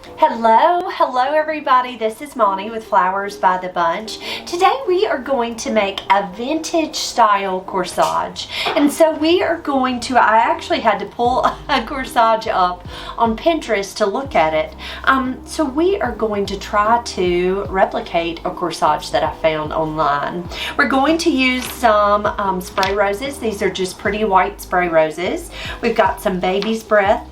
Hello everybody, this is Monty with Flowers by the Bunch. Today we are going to make a vintage style corsage. And so we are going to, I actually had to pull a corsage up on Pinterest to look at it. So we are going to try to replicate a corsage that I found online. We're going to use some spray roses. These are just pretty white spray roses. We've got some baby's breath.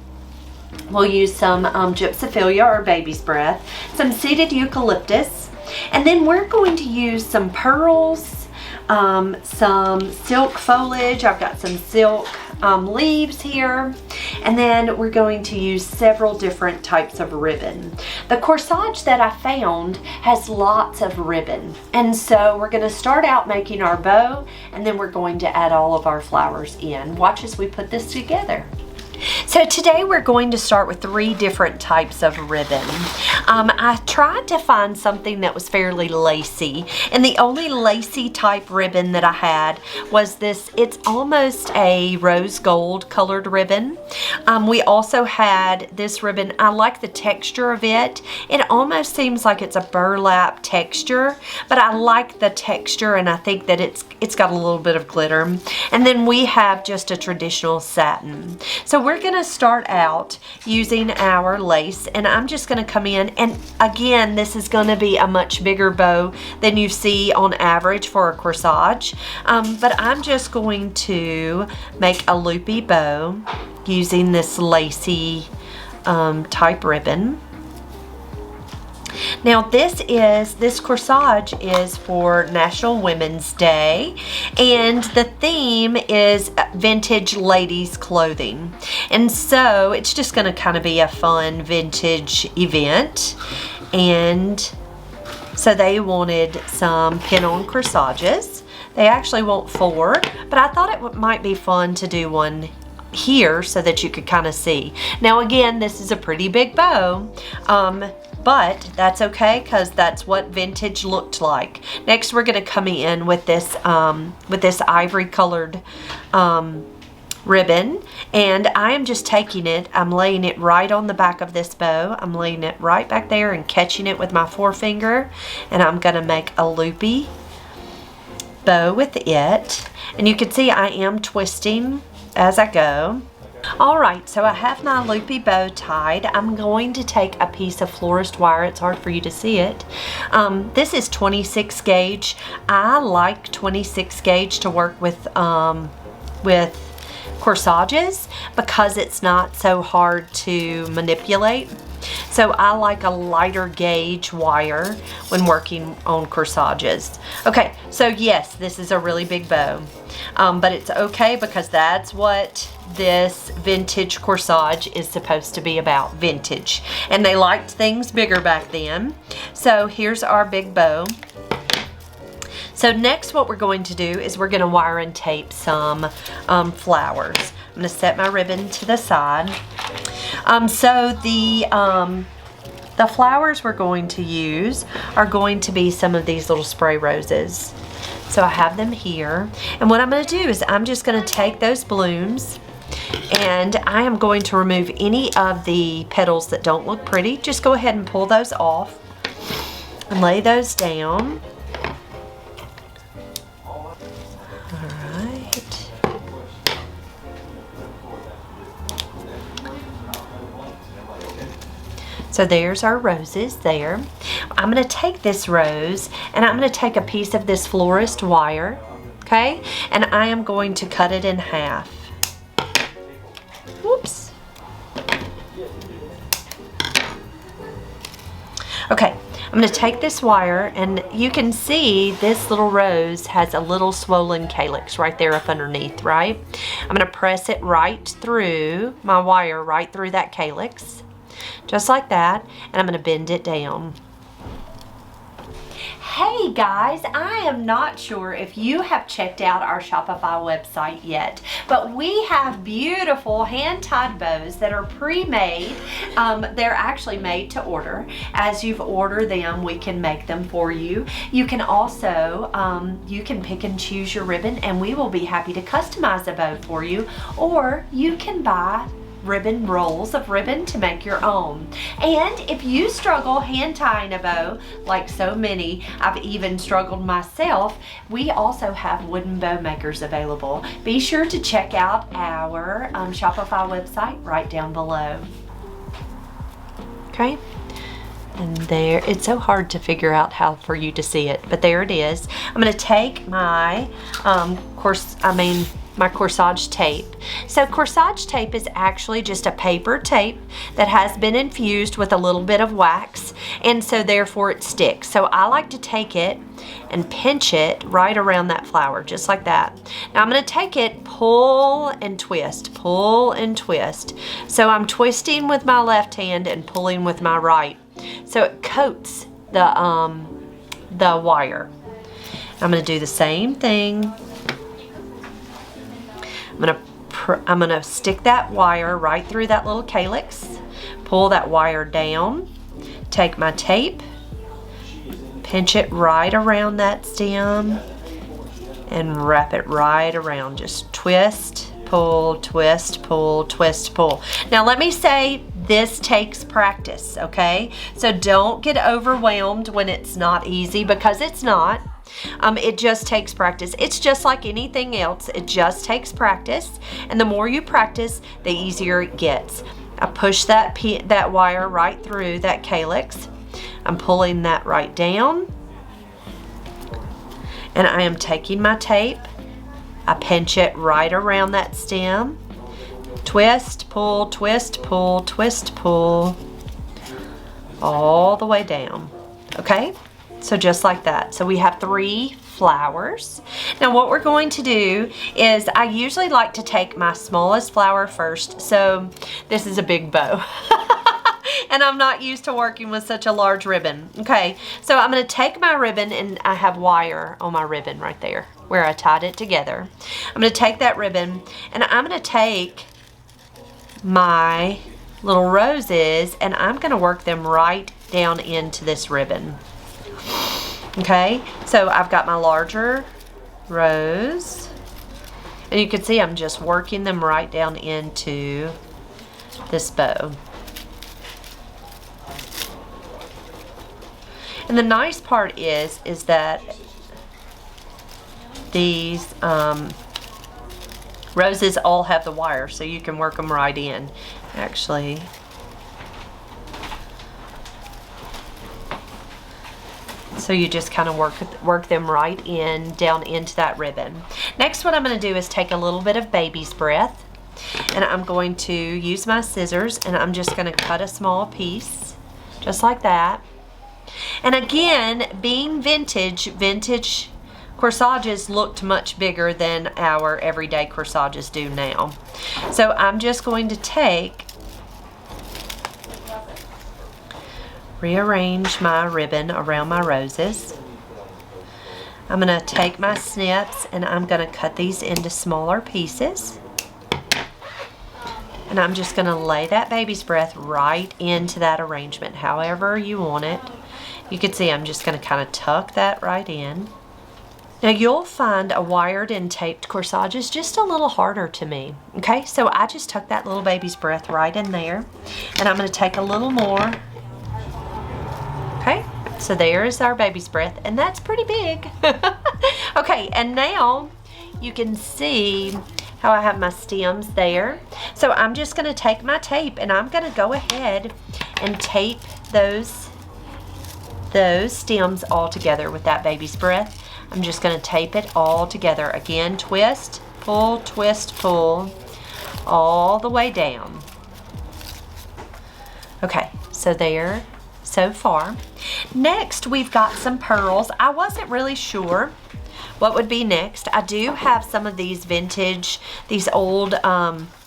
We'll use some gypsophilia or baby's breath, some seeded eucalyptus, and then we're going to use some pearls, some silk foliage. I've got some silk leaves here, and then we're going to use several different types of ribbon. The corsage that I found has lots of ribbon, and so we're going to start out making our bow, and then we're going to add all of our flowers in. Watch as we put this together. So today we're going to start with 3 different types of ribbon. I tried to find something that was fairly lacy, and the only lacy type ribbon that I had was this. It's almost a rose gold colored ribbon. We also had this ribbon. I like the texture of it. It almost seems like it's a burlap texture, but I like the texture, and I think that it's got a little bit of glitter. And then we have just a traditional satin. So we're going to start out using our lace, and I'm just going to come in, and again, this is going to be a much bigger bow than you see on average for a corsage, but I'm just going to make a loopy bow using this lacy type ribbon. Now this corsage is for National Women's Day, and the theme is vintage ladies clothing. And so it's just going to kind of be a fun vintage event. And so they wanted some pin-on corsages. They actually want 4, but I thought it might be fun to do one here so that you could kind of see. Now again, this is a pretty big bow. But that's okay, because that's what vintage looked like. Next, we're going to come in with this ivory colored ribbon, and I am just taking it. I'm laying it right on the back of this bow. I'm laying it right back there and catching it with my forefinger, and I'm going to make a loopy bow with it. And you can see I am twisting as I go. Alright, so I have my loopy bow tied. I'm going to take a piece of florist wire. It's hard for you to see it. This is 26 gauge. I like 26 gauge to work with corsages because it's not so hard to manipulate. So I like a lighter gauge wire when working on corsages. Okay, so yes, this is a really big bow, but it's okay because that's what this vintage corsage is supposed to be about, vintage. And they liked things bigger back then. So here's our big bow. So next what we're going to do is we're going to wire and tape some flowers. I'm going to set my ribbon to the side. So the flowers we're going to use are going to be some of these little spray roses. So I have them here. And what I'm going to do is I'm just going to take those blooms, and I am going to remove any of the petals that don't look pretty. Just go ahead and pull those off and lay those down. So there's our roses there. I'm going to take this rose, and I'm going to take a piece of this florist wire, okay? And I am going to cut it in half. Whoops. Okay, I'm going to take this wire, and you can see this little rose has a little swollen calyx right there up underneath, right? I'm going to press it right through my wire, right through that calyx. Just like that, and I'm going to bend it down. Hey guys, I am not sure if you have checked out our Shopify website yet, but we have beautiful hand-tied bows that are pre-made. They're actually made to order. As you've ordered them, we can make them for you. You can also, you can pick and choose your ribbon, and we will be happy to customize a bow for you, or you can buy ribbon rolls of ribbon to make your own. And if you struggle hand tying a bow, like so many, I've even struggled myself, we also have wooden bow makers available. Be sure to check out our Shopify website right down below. Okay. And there, it's so hard to figure out how for you to see it, but there it is. I'm going to take my my Corsage tape. So Corsage tape is actually just a paper tape that has been infused with a little bit of wax, and so therefore it sticks. So I like to take it and pinch it right around that flower, just like that. Now I'm going to take it, pull and twist, pull and twist. So I'm twisting with my left hand and pulling with my right. So it coats the wire. I'm going to do the same thing. I'm going to stick that wire right through that little calyx, pull that wire down, take my tape, pinch it right around that stem, and wrap it right around. Just twist, pull, twist, pull, twist, pull. Now let me say, this takes practice, okay? So don't get overwhelmed when it's not easy, because it's not. It just takes practice. It's just like anything else. It just takes practice, and the more you practice, the easier it gets. I push that wire right through that calyx. I'm pulling that right down, and I am taking my tape. I pinch it right around that stem. Twist, pull, twist, pull, twist, pull, all the way down. Okay? So just like that. So we have 3 flowers. Now what we're going to do is, I usually like to take my smallest flower first. So this is a big bow. And I'm not used to working with such a large ribbon. Okay, so I'm going to take my ribbon, and I have wire on my ribbon right there where I tied it together. I'm going to take that ribbon, and I'm going to take my little roses, and I'm going to work them right down into this ribbon. Okay, so I've got my larger rose, and you can see I'm just working them right down into this bow. And the nice part is that these roses all have the wire, so you can work them right in. Actually, so you just kind of work them right in, down into that ribbon. Next, what I'm going to do is take a little bit of baby's breath, and I'm going to use my scissors, and I'm just going to cut a small piece, just like that. And again, being vintage corsages looked much bigger than our everyday corsages do now. So I'm just going to rearrange my ribbon around my roses. I'm going to take my snips, and I'm going to cut these into smaller pieces. And I'm just going to lay that baby's breath right into that arrangement, however you want it. You can see I'm just going to kind of tuck that right in. Now you'll find a wired and taped corsage is just a little harder to me. Okay, so I just tuck that little baby's breath right in there, and I'm going to take a little more. Okay, so there is our baby's breath, and that's pretty big. Okay, and now you can see how I have my stems there. So I'm just going to take my tape, and I'm going to go ahead and tape those stems all together with that baby's breath. I'm just going to tape it all together. Again, twist, pull, all the way down. Okay, so there, so far. Next, we've got some pearls. I wasn't really sure what would be next. I do have some of these vintage, these old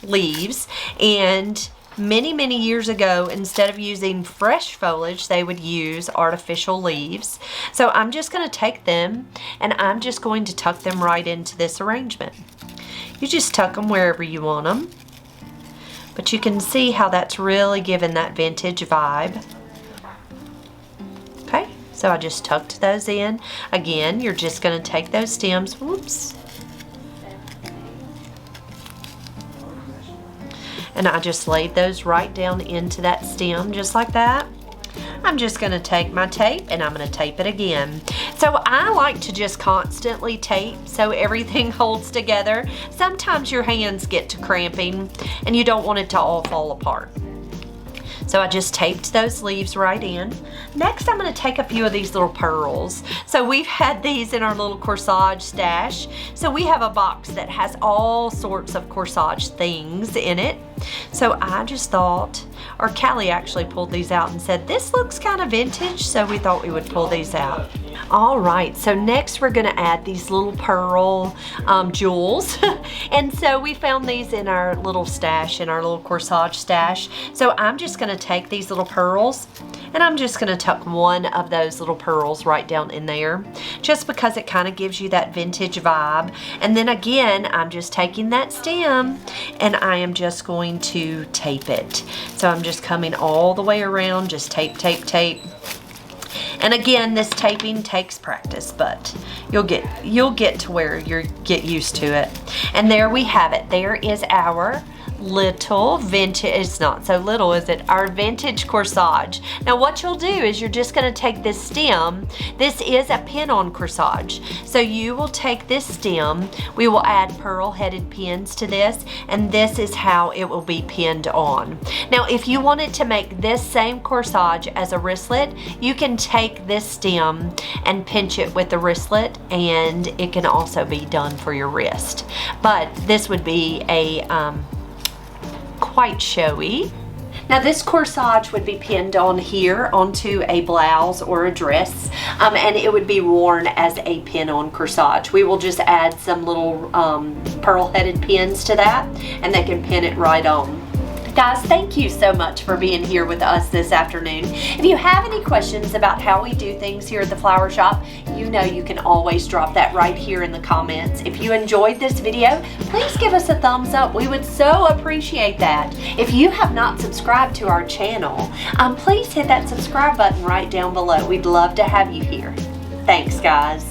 leaves, and many years ago, instead of using fresh foliage, they would use artificial leaves. So I'm just going to take them, and I'm just going to tuck them right into this arrangement. You just tuck them wherever you want them, but you can see how that's really given that vintage vibe. Okay, so I just tucked those in. Again, you're just going to take those stems, whoops, And I just laid those right down into that stem just like that. I'm just going to take my tape and I'm going to tape it again. So I like to just constantly tape so everything holds together. Sometimes your hands get to cramping and you don't want it to all fall apart. So I just taped those leaves right in. Next, I'm going to take a few of these little pearls. So we've had these in our little corsage stash. So we have a box that has all sorts of corsage things in it. So I just thought, or Callie actually pulled these out and said, this looks kind of vintage, so we thought we would pull these out. All right, so next we're gonna add these little pearl jewels. And so we found these in our little stash, in our little corsage stash. So I'm just gonna take these little pearls and I'm just gonna tuck one of those little pearls right down in there, just because it kind of gives you that vintage vibe. And then again, I'm just taking that stem and I am just going to tape it. So I'm just coming all the way around, just tape, tape, tape. And again, this taping takes practice, but you'll get to where you get used to it. And there we have it. There is our little vintage, it's not so little, is it? Our vintage corsage. Now what you'll do is you're just going to take this stem. This is a pin-on corsage. So you will take this stem, we will add pearl headed pins to this, and this is how it will be pinned on. Now if you wanted to make this same corsage as a wristlet, you can take this stem and pinch it with the wristlet, and it can also be done for your wrist. But this would be a quite showy. Now this corsage would be pinned on here onto a blouse or a dress, and it would be worn as a pin-on corsage. We will just add some little pearl-headed pins to that, and they can pin it right on. Guys, thank you so much for being here with us this afternoon. If you have any questions about how we do things here at the Flower Shop, you know you can always drop that right here in the comments. If you enjoyed this video, please give us a thumbs up. We would so appreciate that. If you have not subscribed to our channel, please hit that subscribe button right down below. We'd love to have you here. Thanks, guys.